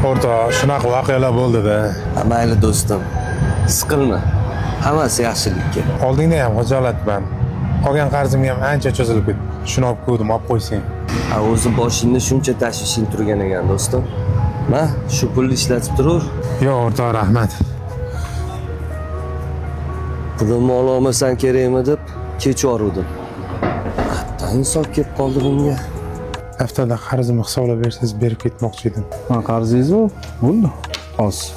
O'rta, shunaqa voqealar bo'ldi-da. Mayli do'stim. Siqilma. Hammasi yaxshilikka. Oldingda ham xijolatman. Olgan qarzimga ham ancha cho'zilib ketdi. Shuni olib ko'rdim, olib qo'ysang. O'zi boshingda shuncha tashvishing turgan ekan do'stim. Ma, shu pulni ishlatib turur. Yo'q, o'rta, rahmat. Pulimni ololmasang kerakmi deb kech yoruvdim. Hatto insof kelib qoldi bunga. Haftada qarzimni hisoblab bersangiz berib ketmoqchi edim. Ha, qarzingiz bor? Bo'ldi. Hozir.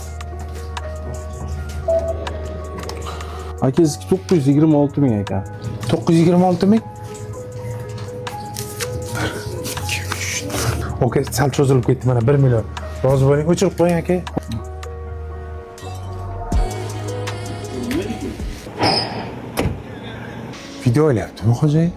Akangiz 926 ming ekan. 926 ming? Okey, sal cho'zilib ketdi mana 1 million. Rozi bo'ling, o'chirib qo'ying aka. Video o'ylayaptimi xo'jayin?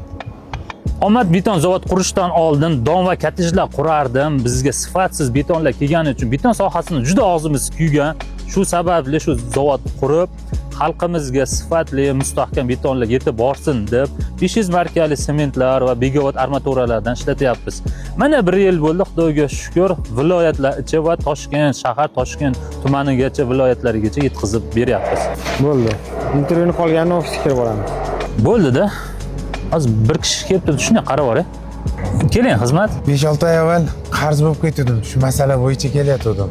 Omad beton zavod qurishdan oldin don va kottejlar qurardim. Bizga sifatsiz betonlar kelgani uchun beton sohasini juda og'zimiz kuygan. Shu sababli shu zavod qurib, xalqimizga sifatli, mustahkam betonlar yetib borsin deb 500 markali sementlar va begavot armaturalardan ishlatyapmiz. Mana 1 yil bo'ldi, Xudoga shukr, viloyatlar ichi va Toshkent shahar, Toshkent tumanigacha, viloyatlarigacha yetkazib beryapmiz. Bo'ldi. Intervyuni qolganini ofisga kirib boramiz. Bo'ldi-da. Hozir bir kishi kelib turibdi, shunday qarab oling. Keling, xizmat. 5-6 oy avval qarz bo'lib ketdim. Shu masala bo'yicha kelayotgandim.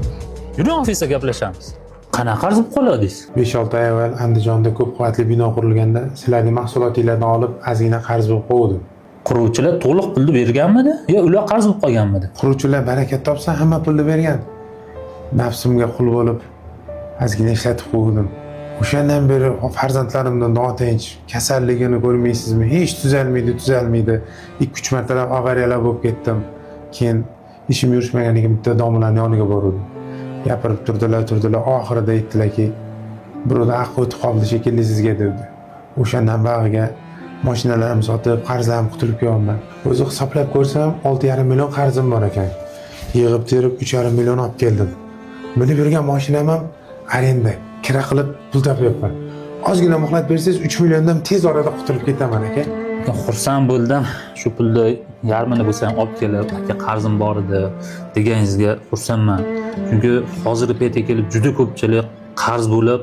Yuring, ofisga gaplashamiz. Qanaqa qarz bo'lib qoladingiz? 5-6 oy avval Andijonda ko'p qavatli bino qurilganda sizlarning mahsulotinglarni olib ozgina qarz bo'lib qoldim. Quruvchilar to'liq pulni berganmidi yo ular qarz bo'lib qolganmidi? Quruvchilar baraka topsa hamma pulni bergan. Nafsimga qul bo'lib ozgina ishlatib qo'ydim. O'shandan beri farzandlarimdan notinch, kasalligini ko'rmaysizmi? Hech tuzalmaydi. 2-3 martalab avariyalar bo'lib ketdim. Keyin ishim yurishmaganiga bitta domlaning yoniga bordim. Gapirib turdilar, oxirida aytdilarki, birovda aql o'tib qoldi shekilli sizga dedi. O'shandan bag'iga mashinalarimni sotib, qarzlarimni qutulib kelyapman. O'zi hisoblab ko'rsam, 6,5 million qarzim bor ekan. Yig'ib terib 3,5 million olib keldim. Minib yurgan mashinam ham arenda, kira qilib pul topyapman. Ozgina muhlat bersangiz 3 milliondan tez orada qutulib ketaman aka. Xursand bo'ldim. Shu pulni yarmini bo'lsa ham olib kelib, aka qarzim bor edi deganingizga xursandman. Chunki hozirgi paytga kelib juda ko'pchilik qarz bo'lib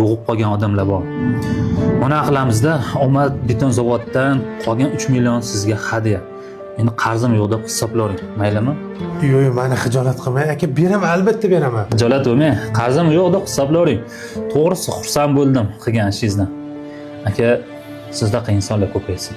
yo'qib qolgan odamlar bor. Mana qilamizda, Omad beton zavodidan qolgan 3 million sizga hadya. Endi qarzim yo'q deb hisoblang, maylimi? Yo'q, meni xijolat qilmang aka, beraman, albatta beraman. Xijolat bo'lmang, qarzim yo'q deb hisoblang. To'g'risi xursand bo'ldim qilgan ishingizdan. Aka, sizdaqa insonlar ko'paysin.